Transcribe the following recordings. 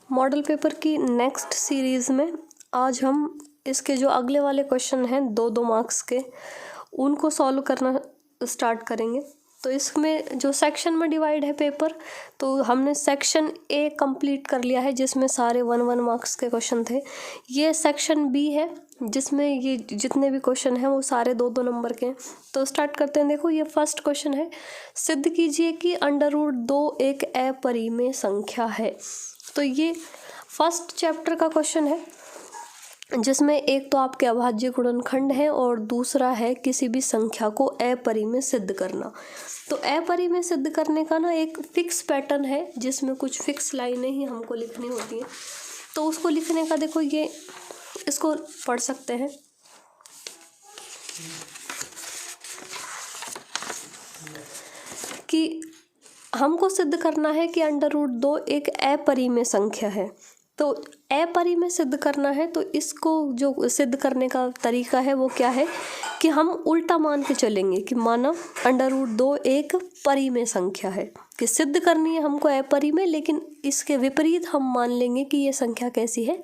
Model paper की next series में आज हम इसके जो अगले वाले क्वेश्चन हैं 2-2 मार्क्स के, उनको सॉल्व करना स्टार्ट करेंगे। तो इसमें जो सेक्शन में डिवाइड है पेपर, तो हमने सेक्शन ए कंप्लीट कर लिया है जिसमें सारे 1-1 मार्क्स के क्वेश्चन थे। ये सेक्शन बी है जिसमें ये जितने भी क्वेश्चन हैं वो सारे 2-2 नंबर के हैं। तो स्टार्ट करते हैं। देखो, ये फर्स्ट क्वेश्चन है, सिद्ध कीजिए कि √2 एक अपरिमेय संख्या है। तो ये फर्स्ट चैप्टर का क्वेश्चन है जिसमें एक तो आपके अभाज्य गुणनखंड है और दूसरा है किसी भी संख्या को अपरिमेय सिद्ध करना। तो अपरिमेय सिद्ध करने का ना एक फिक्स पैटर्न है जिसमें कुछ फिक्स लाइनें ही हमको लिखनी होती हैं। तो उसको लिखने का देखो, ये इसको पढ़ सकते हैं कि हमको सिद्ध करना है कि √2 एक अपरिमेय संख्या है। तो अपरिमेय सिद्ध करना है तो इसको जो सिद्ध करने का तरीका है वो क्या है कि हम उल्टा मान के चलेंगे कि माना √2 एक परिमेय संख्या है, कि सिद्ध करनी है हमको अपरिमेय, लेकिन इसके विपरीत हम मान लेंगे कि ये संख्या कैसी है,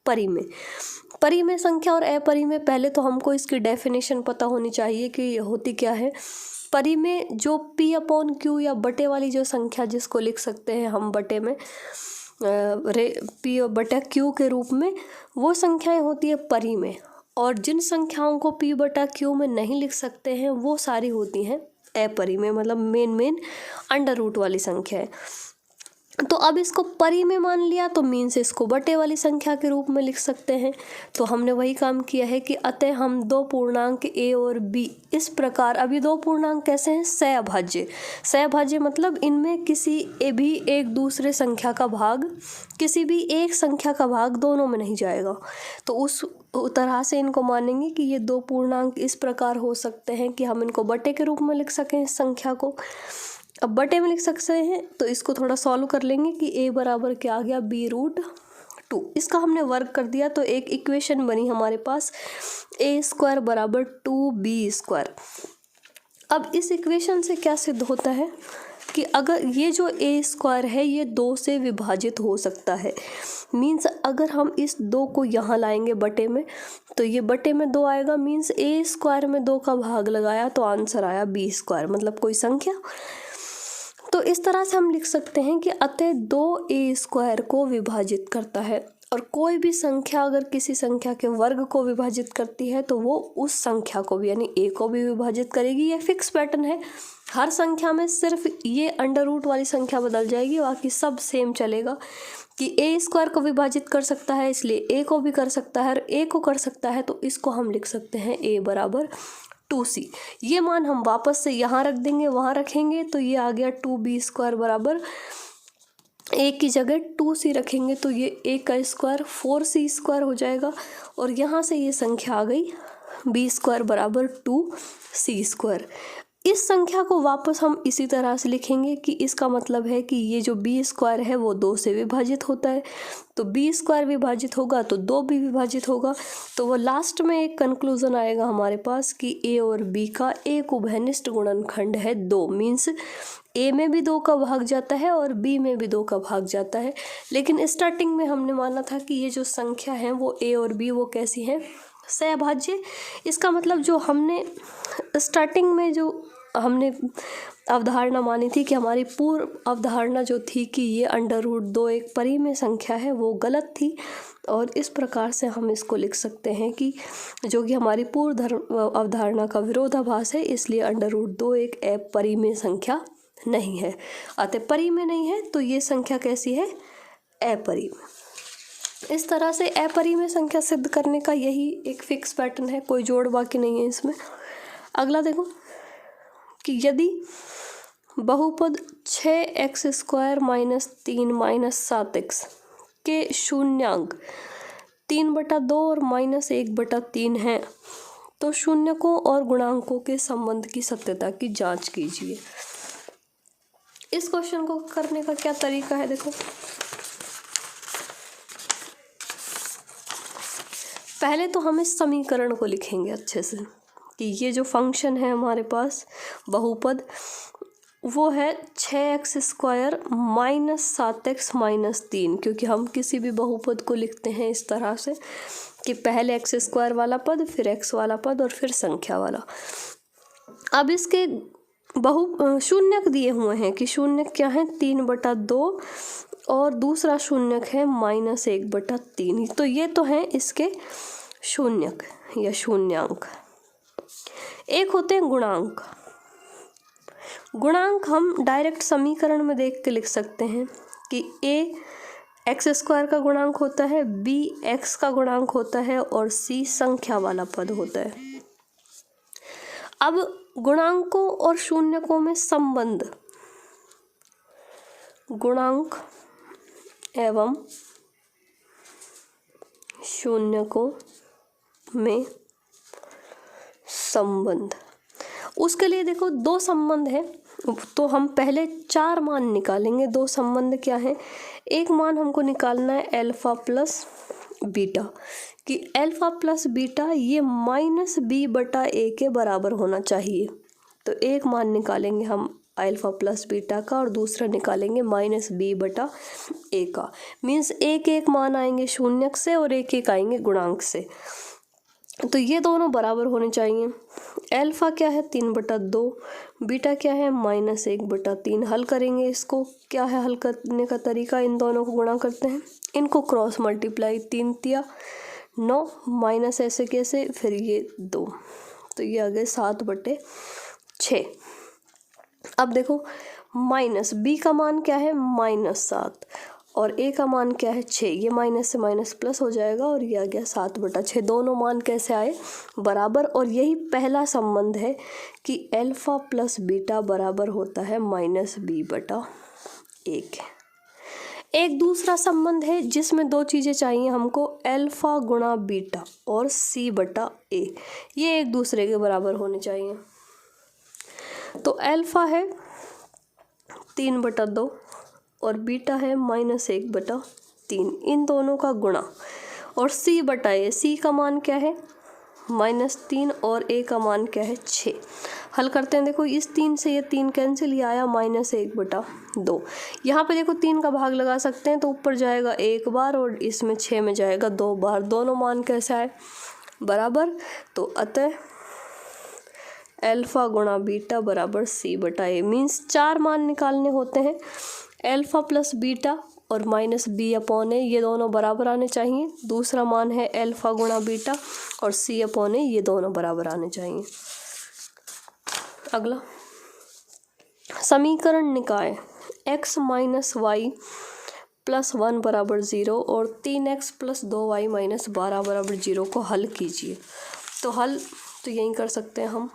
परिमेय। परिमेय संख्या और अपरिमेय, पहले तो हमको इसकी डेफिनेशन पता होनी चाहिए कि ये होती क्या है। परिमेय जो P/Q या बटे वाली जो संख्या जिसको लिख सकते हैं हम बटे में P/Q के रूप में, वो संख्याएं होती है परिमेय। और जिन संख्याओं को P/Q में नहीं लिख सकते हैं वो सारी होती हैं अपरिमेय, मतलब मेन अंडर रूट वाली संख्या है। तो अब इसको परिमेय मान लिया तो मीन्स इसको बटे वाली संख्या के रूप में लिख सकते हैं। तो हमने वही काम किया है कि अतः हम 2 पूर्णांक a और b इस प्रकार, अभी 2 पूर्णांक कैसे हैं, सहअभाज्य मतलब इनमें किसी भी एक दूसरे संख्या का भाग, किसी भी एक संख्या का भाग दोनों में नहीं जाएगा। तो उस तरह से इनको मानेंगे कि ये 2 पूर्णांक इस प्रकार हो सकते हैं कि हम इनको बटे के रूप में लिख सकें इस संख्या को। अब बटे में लिख सकते हैं तो इसको थोड़ा सॉल्व कर लेंगे कि a बराबर क्या आ गया, b√2। इसका हमने वर्क कर दिया तो एक इक्वेशन बनी हमारे पास, a² = 2b²। अब इस इक्वेशन से क्या सिद्ध होता है कि अगर ये जो a² है ये 2 से विभाजित हो सकता है। मीन्स अगर हम इस 2 को यहाँ लाएंगे बटे में, तो ये बटे में 2 आएगा, मीन्स a² में 2 का भाग लगाया तो आंसर आया b², मतलब कोई संख्या। तो इस तरह से हम लिख सकते हैं कि अतः 2a² को विभाजित करता है। और कोई भी संख्या अगर किसी संख्या के वर्ग को विभाजित करती है तो वो उस संख्या को भी, यानी a को भी विभाजित करेगी। ये फिक्स पैटर्न है, हर संख्या में सिर्फ ये अंडर रूट वाली संख्या बदल जाएगी, बाकी सब सेम चलेगा कि a² को विभाजित कर सकता है, इसलिए a को भी कर सकता है, और a को कर सकता है तो इसको हम लिख सकते हैं a बराबर 2c। ये मान हम वापस से यहाँ रख देंगे, वहाँ रखेंगे तो ये आ गया 2b² बराबर, a की जगह 2c रखेंगे तो ये a का स्क्वायर 4c² हो जाएगा। और यहाँ से ये संख्या आ गई b² बराबर 2c²। इस संख्या को वापस हम इसी तरह से लिखेंगे कि इसका मतलब है कि ये जो b² है वो 2 से विभाजित होता है, तो b² विभाजित होगा तो 2 भी विभाजित होगा। तो वो लास्ट में एक कंक्लूजन आएगा हमारे पास कि a और b का एक उभयनिष्ठ गुणनखंड है 2। मीन्स a में भी 2 का भाग जाता है और b में भी 2 का भाग जाता है। लेकिन स्टार्टिंग में हमने माना था कि ये जो संख्या है वो a और b वो कैसी हैं, सहअभाज्य। इसका मतलब जो हमने स्टार्टिंग में जो हमने अवधारणा मानी थी कि हमारी पूर्व अवधारणा जो थी कि ये √2 एक परिमेय संख्या है, वो गलत थी। और इस प्रकार से हम इसको लिख सकते हैं कि जो कि हमारी पूर्व अवधारणा का विरोधाभास है, इसलिए √2 एक अपरिमेय संख्या नहीं है। अतः परिमेय नहीं है तो ये संख्या कैसी है, अपरिमेय। इस तरह से अपरिमेय संख्या सिद्ध करने का यही एक फिक्स पैटर्न है, कोई जोड़ बाकी नहीं है इसमें। अगला देखो कि यदि बहुपद 6x² - 3 - 7x के शून्यांक 3/2 और -1/3 हैं तो शून्यकों और गुणांकों के संबंध की सत्यता की जांच कीजिए। इस क्वेश्चन को करने का क्या तरीका है, देखो पहले तो हम इस समीकरण को लिखेंगे अच्छे से कि ये जो फंक्शन है हमारे पास बहुपद वो है 6x² माइनस 7x माइनस 3, क्योंकि हम किसी भी बहुपद को लिखते हैं इस तरह से कि पहले x² वाला पद, फिर x वाला पद और फिर संख्या वाला। अब इसके शून्यक दिए हुए हैं कि शून्यक क्या है, 3/2 और दूसरा शून्यक है -1/3। तो ये तो हैं इसके शून्यक या शून्यांक। एक होते हैं गुणांक। गुणांक हम डायरेक्ट समीकरण में देख के लिख सकते हैं कि a x² का गुणांक होता है, b x का गुणांक होता है और c संख्या वाला पद होता है। अब गुणांकों और शून्यकों में संबंध, गुणांक एवं शून्यकों में संबंध, उसके लिए देखो दो संबंध है, तो हम पहले 4 मान निकालेंगे। दो संबंध क्या है, एक मान हमको निकालना है अल्फा प्लस बीटा, कि अल्फा प्लस बीटा ये -b/a के बराबर होना चाहिए। तो एक मान निकालेंगे हम अल्फा प्लस बीटा का और दूसरा निकालेंगे -b/a का। मीन्स एक मान आएंगे शून्यक से और एक आएंगे गुणांक से। तो ये दोनों बराबर होने चाहिए। अल्फा क्या है 3/2, बीटा क्या है -1/3। हल करेंगे इसको, क्या है हल करने का तरीका, इन दोनों को गुणा करते हैं, इनको क्रॉस मल्टीप्लाई, 3 तिया 9 माइनस ऐसे कैसे, फिर ये 2, तो ये आ गए 7/6। अब देखो माइनस b का मान क्या है -7 और a का मान क्या है 6, ये माइनस से माइनस प्लस हो जाएगा और ये आ गया 7/6। दोनों मान कैसे आए, बराबर। और यही पहला संबंध है कि अल्फा प्लस बीटा बराबर होता है -b/a के। एक दूसरा संबंध है जिसमें दो चीज़ें चाहिए हमको, अल्फा गुणा बीटा और c/a, ये एक दूसरे के बराबर होने चाहिए। तो अल्फा है 3/2 और बीटा है -1/3, इन दोनों का गुणा और c/a, c का मान क्या है -3 और a का मान क्या है 6। हल करते हैं, देखो इस 3 से ये 3 कैंसिल, ये आया -1/2। यहाँ पे देखो 3 का भाग लगा सकते हैं, तो ऊपर जाएगा 1 बार और इसमें 6 में जाएगा 2 बार। दोनों मान कैसे आए, बराबर। तो अतः अल्फा गुणा बीटा बराबर c/a। मीन्स 4 मान निकालने होते हैं, अल्फा प्लस बीटा और -b/a, ये दोनों बराबर आने चाहिए। दूसरा मान है अल्फा गुणा बीटा और c/a, ये दोनों बराबर आने चाहिए। अगला समीकरण निकाय x - y + 1 = 0 और 3x + 2y - 12 = 0 को हल कीजिए। तो हल तो यही कर सकते हैं हम,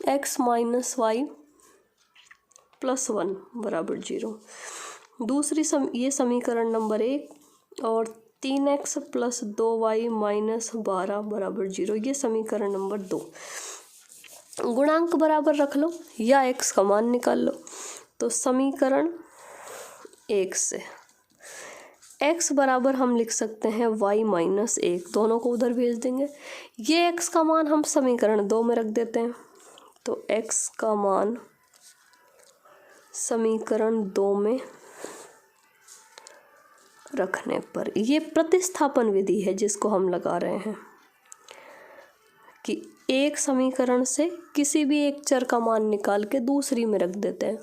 x - y + 1 = 0। दूसरी ये समीकरण नंबर 1 और 3x + 2y - 12 = 0, ये समीकरण नंबर 2। गुणांक बराबर रख लो या x का मान निकाल लो। तो समीकरण 1 से x बराबर हम लिख सकते हैं y - 1, दोनों को उधर भेज देंगे। ये x का मान हम समीकरण 2 में रख देते हैं। तो x का मान समीकरण 2 में रखने पर, ये प्रतिस्थापन विधि है जिसको हम लगा रहे हैं कि एक समीकरण से किसी भी एक चर का मान निकाल के दूसरी में रख देते हैं।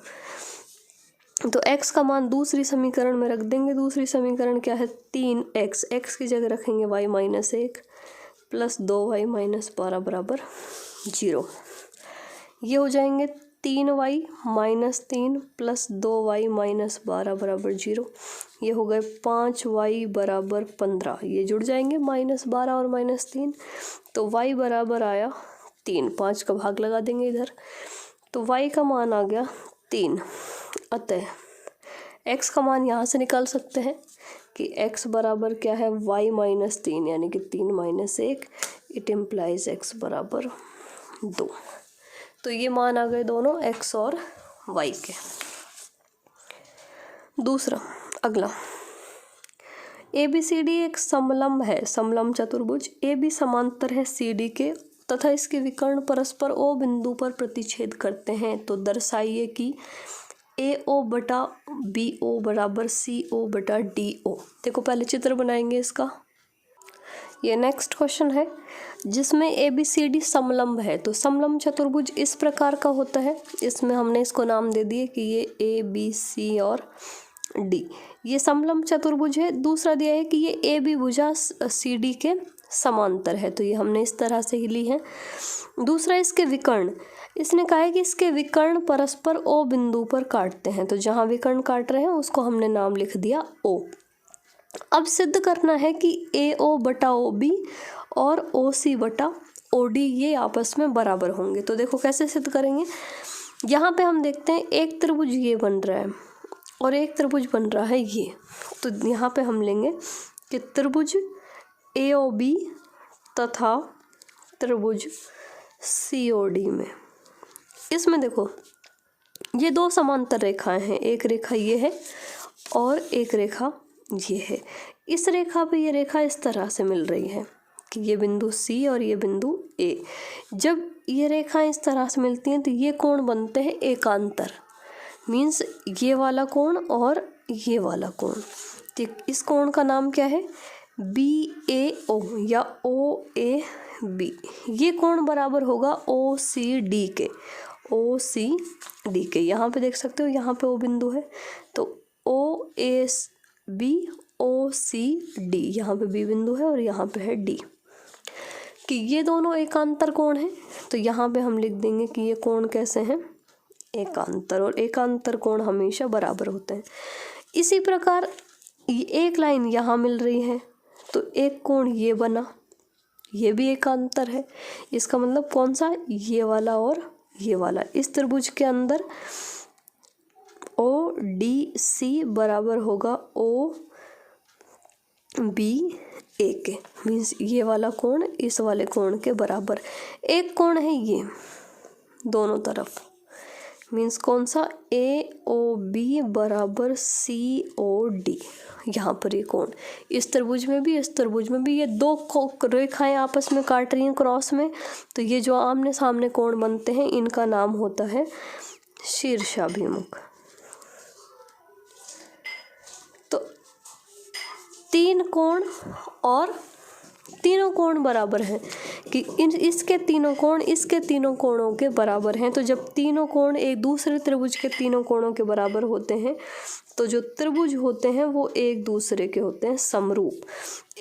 तो x का मान दूसरी समीकरण में रख देंगे। दूसरी समीकरण क्या है 3x, x की जगह रखेंगे y - 1 + 2y - 12 = 0। ये हो जाएंगे 3y - 3 + 2y - 12 = 0। ये हो गए 5y = 15, ये जुड़ जाएंगे -12 और -3, तो y बराबर आया 3। 5 का भाग लगा देंगे इधर, तो y का मान आ गया 3। अतः x का मान यहाँ से निकाल सकते हैं कि x बराबर क्या है y - 3, यानी कि 3 - 1, इट इम्प्लाइज x बराबर 2। तो ये मान आ गए दोनों x और y के। दूसरा अगला, ABCD एक समलंब है, समलंब चतुर्भुज। AB समांतर है CD के तथा इसके विकर्ण परस्पर ओ बिंदु पर प्रतिच्छेद करते हैं तो दर्शाइए कि AO बटा BO बराबर CO बटा DO। देखो पहले चित्र बनाएंगे इसका। ये नेक्स्ट क्वेश्चन है जिसमें ABCD समलंब है। तो समलंब चतुर्भुज इस प्रकार का होता है, इसमें हमने इसको नाम दे दिए कि ये ABC और D, ये समलंब चतुर्भुज है। दूसरा दिया है कि ये AB भुजा CD के समांतर है, तो ये हमने इस तरह से ही ली है। दूसरा इसके विकर्ण, इसने कहा है कि इसके विकर्ण परस्पर O बिंदु पर काटते हैं, तो जहाँ विकर्ण काट रहे हैं उसको हमने नाम लिख दिया O। अब सिद्ध करना है कि AO बटा OB और OC बटा OD ये आपस में बराबर होंगे। तो देखो कैसे सिद्ध करेंगे। यहाँ पे हम देखते हैं एक त्रिभुज ये बन रहा है और एक त्रिभुज बन रहा है ये, तो यहाँ पे हम लेंगे कि त्रिभुज AOB तथा त्रिभुज COD में, इसमें देखो ये दो समांतर रेखाएं हैं, एक रेखा ये है और एक रेखा ये है। इस रेखा पे ये रेखा इस तरह से मिल रही है कि ये बिंदु C और ये बिंदु A। जब ये रेखाएं इस तरह से मिलती हैं तो ये कोण बनते हैं एकांतर, मीन्स ये वाला कोण और ये वाला कोण। तो इस कोण का नाम क्या है, BAO या OAB। ये कोण बराबर होगा OCD के, OCD के। यहाँ पे देख सकते हो यहाँ पे O बिंदु है तो OAB OCD, यहाँ पे B बिंदु है और यहाँ पे है D, कि ये दोनों एकांतर कोण हैं। तो यहाँ पे हम लिख देंगे कि ये कोण कैसे हैं, एकांतर, और एकांतर कोण हमेशा बराबर होते हैं। इसी प्रकार एक लाइन यहाँ मिल रही है तो एक कोण ये बना, ये भी एकांतर है। इसका मतलब कौन सा, ये वाला और ये वाला। इस त्रिभुज के अंदर ODC बराबर होगा OBA के, मीन्स ये वाला कोण इस वाले कोण के बराबर। एक कोण है ये दोनों तरफ, मीन्स कौन सा, AOB बराबर COD। यहाँ पर ये कोण इस त्रिभुज में भी इस त्रिभुज में भी, ये दो रेखाएं आपस में काट रही हैं क्रॉस में, तो ये जो आमने सामने कोण बनते हैं इनका नाम होता है शीर्षाभिमुख। तो तीन कोण और तीनों कोण बराबर हैं कि इसके तीनों कोण इसके तीनों कोणों के बराबर हैं। तो जब तीनों कोण एक दूसरे त्रिभुज के तीनों कोणों के बराबर होते हैं तो जो त्रिभुज होते हैं वो एक दूसरे के होते हैं समरूप।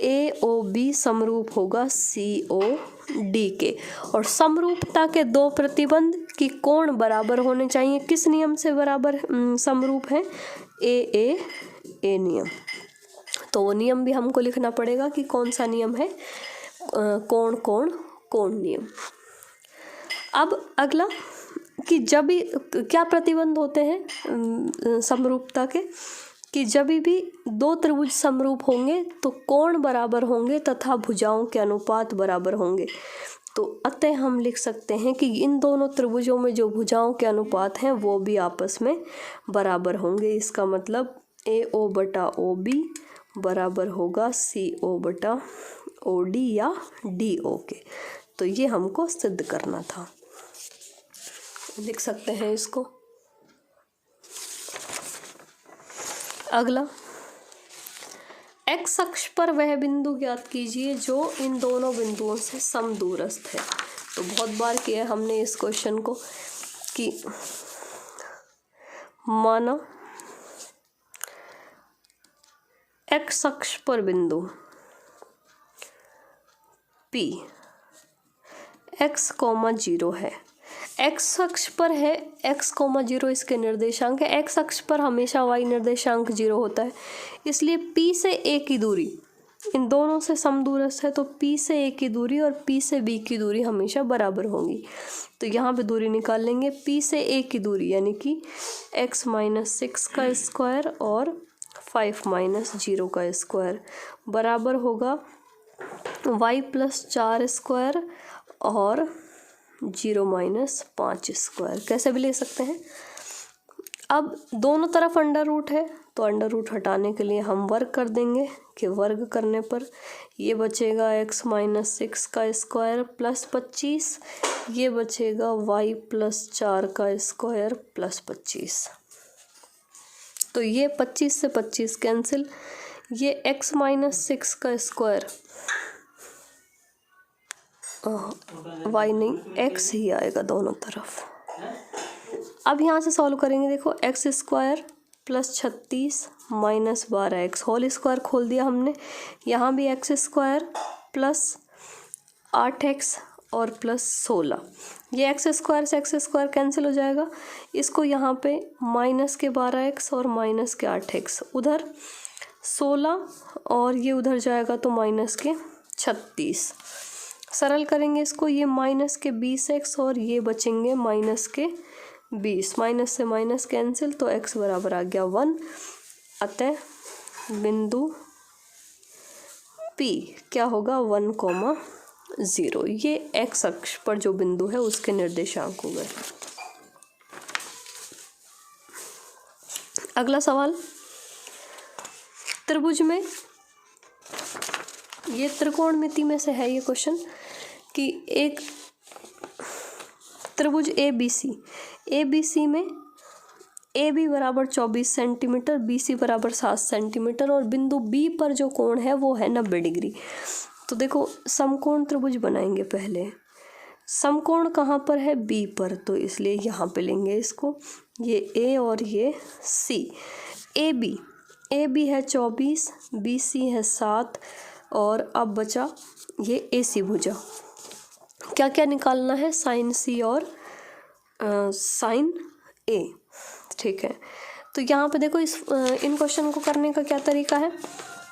AOB समरूप होगा COD के, और समरूपता के दो प्रतिबंध कि कोण बराबर होने चाहिए। किस नियम से बराबर समरूप है, AAA नियम। तो वो नियम भी हमको लिखना पड़ेगा कि कौन सा नियम है, कोण कोण कोण नियम। अब अगला कि जब भी क्या प्रतिबंध होते हैं समरूपता के, कि जब भी दो त्रिभुज समरूप होंगे तो कोण बराबर होंगे तथा भुजाओं के अनुपात बराबर होंगे। तो अतः हम लिख सकते हैं कि इन दोनों त्रिभुजों में जो भुजाओं के अनुपात हैं वो भी आपस में बराबर होंगे। इसका मतलब AO बटा OB बराबर होगा CO बटा OD या DO के। तो ये हमको सिद्ध करना था, लिख सकते हैं इसको। अगला, x अक्ष पर वह बिंदु ज्ञात कीजिए जो इन दोनों बिंदुओं से समदूरस्थ है। तो बहुत बार किया है हमने इस क्वेश्चन को कि माना x अक्ष पर बिंदु P x, 0 है। x अक्ष पर है x, 0 इसके निर्देशांक है। x अक्ष पर हमेशा y निर्देशांक 0 होता है, इसलिए P से A की दूरी इन दोनों से समदूरस्थ है। तो P से A की दूरी और P से B की दूरी हमेशा बराबर होंगी। तो यहाँ पे दूरी निकाल लेंगे। P से A की दूरी यानी कि x - 6 का स्क्वायर और 5 - 0 का स्क्वायर बराबर होगा y + 4 स्क्वायर और 0 - 5 स्क्वायर। कैसे भी ले सकते हैं। अब दोनों तरफ अंडर रूट है तो अंडर रूट हटाने के लिए हम वर्ग कर देंगे कि वर्ग करने पर ये बचेगा x माइनस 6 का स्क्वायर प्लस 25, ये बचेगा y प्लस 4 का स्क्वायर प्लस 25। तो ये 25 से 25 कैंसिल, ये x माइनस 6 का स्क्वायर y नहीं x ही आएगा दोनों तरफ। अब यहाँ से सॉल्व करेंगे, देखो x square plus 36 minus 12x whole square खोल दिया हमने, यहाँ भी एक्स स्क्वायर प्लस 8x और प्लस 16, ये एक्स स्क्वायर से एक्स स्क्वायर कैंसिल हो जाएगा, इसको यहाँ पे माइनस के 12x और माइनस के 8x, उधर 16 और ये उधर जाएगा तो माइनस के 36, सरल करेंगे इसको, ये माइनस के 20x और ये बचेंगे माइनस के 20, माइनस से माइनस कैंसिल तो x बराबर आ गया 1। अतः बिंदु P क्या होगा 1,0, ये x अक्ष पर जो बिंदु है उसके निर्देशांक हो गए। अगला सवाल, त्रिभुज में, ये त्रिकोणमिति में से है ये क्वेश्चन कि एक त्रिभुज ABC में AB बराबर 24 सेंटीमीटर, BC बराबर 7 सेंटीमीटर और बिंदु B पर जो कोण है वो है 90 डिग्री। तो देखो समकोण त्रिभुज बनाएंगे पहले, समकोण कहाँ पर है B पर, तो इसलिए यहाँ पे लेंगे इसको, ये A और ये C। AB है 24, BC है 7 और अब बचा ये AC भुजा। क्या क्या निकालना है, साइन C और साइन A, ठीक है। तो यहाँ पे देखो इन क्वेश्चन को करने का क्या तरीका है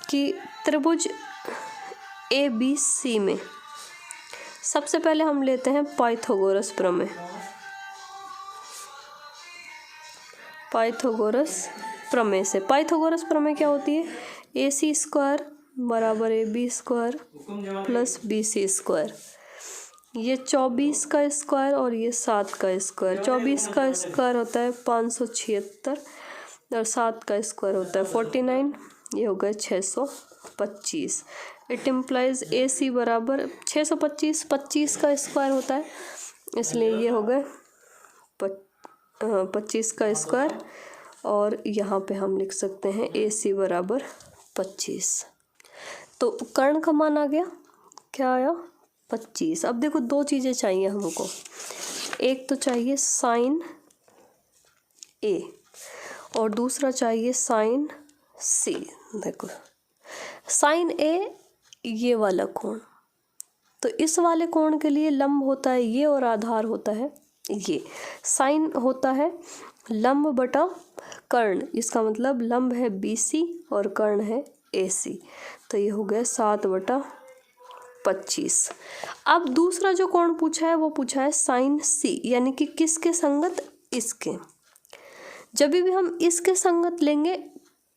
कि त्रिभुज ABC में सबसे पहले हम लेते हैं पाइथागोरस प्रमेय। पाइथागोरस प्रमेय से, पाइथागोरस प्रमेय क्या होती है, AC स्क्वायर बराबर AB square plus BC square, ये 24 का स्क्वायर और ये 7 का स्क्वायर, 24 का स्क्वायर होता है 576 और 7 का स्क्वायर होता है 49, ये हो गए 625। इट इम्प्लाइज AC बराबर 625, 25 का स्क्वायर होता है इसलिए ये हो गए 25 का स्क्वायर और यहाँ पे हम लिख सकते हैं AC बराबर 25। तो कर्ण का मान आ गया, क्या आया 25। अब देखो दो चीज़ें चाहिए हमको, एक तो चाहिए साइन A और दूसरा चाहिए साइन C। देखो साइन A ये वाला कोण, तो इस वाले कोण के लिए लंब होता है ये और आधार होता है ये, साइन होता है लंब बटा कर्ण, इसका मतलब लंब है BC और कर्ण है AC, तो ये हो गया 7/25। अब दूसरा जो कोण पूछा है वो पूछा है साइन C, यानी कि किसके संगत, इसके। जब भी हम इसके संगत लेंगे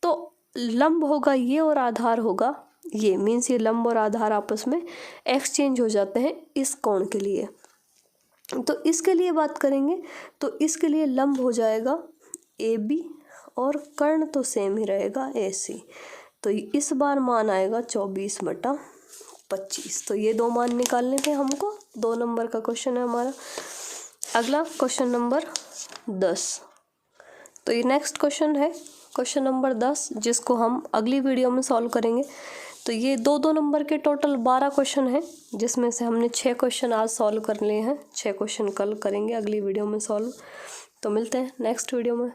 तो लंब होगा ये और आधार होगा ये, मीन्स ये लंब और आधार आपस में एक्सचेंज हो जाते हैं इस कोण के लिए। तो इसके लिए बात करेंगे तो इसके लिए लंब हो जाएगा AB और कर्ण तो सेम ही रहेगा AC, तो इस बार मान आएगा 24/25। तो ये दो मान निकालने थे हमको, 2 नंबर का क्वेश्चन है हमारा। अगला क्वेश्चन नंबर 10, तो ये नेक्स्ट क्वेश्चन है क्वेश्चन नंबर 10, जिसको हम अगली वीडियो में सॉल्व करेंगे। तो ये 2 नंबर के टोटल 12 क्वेश्चन हैं, जिसमें से हमने 6 क्वेश्चन आज सॉल्व कर लिए हैं, 6 क्वेश्चन कल करेंगे अगली वीडियो में सॉल्व। तो मिलते हैं नेक्स्ट वीडियो में।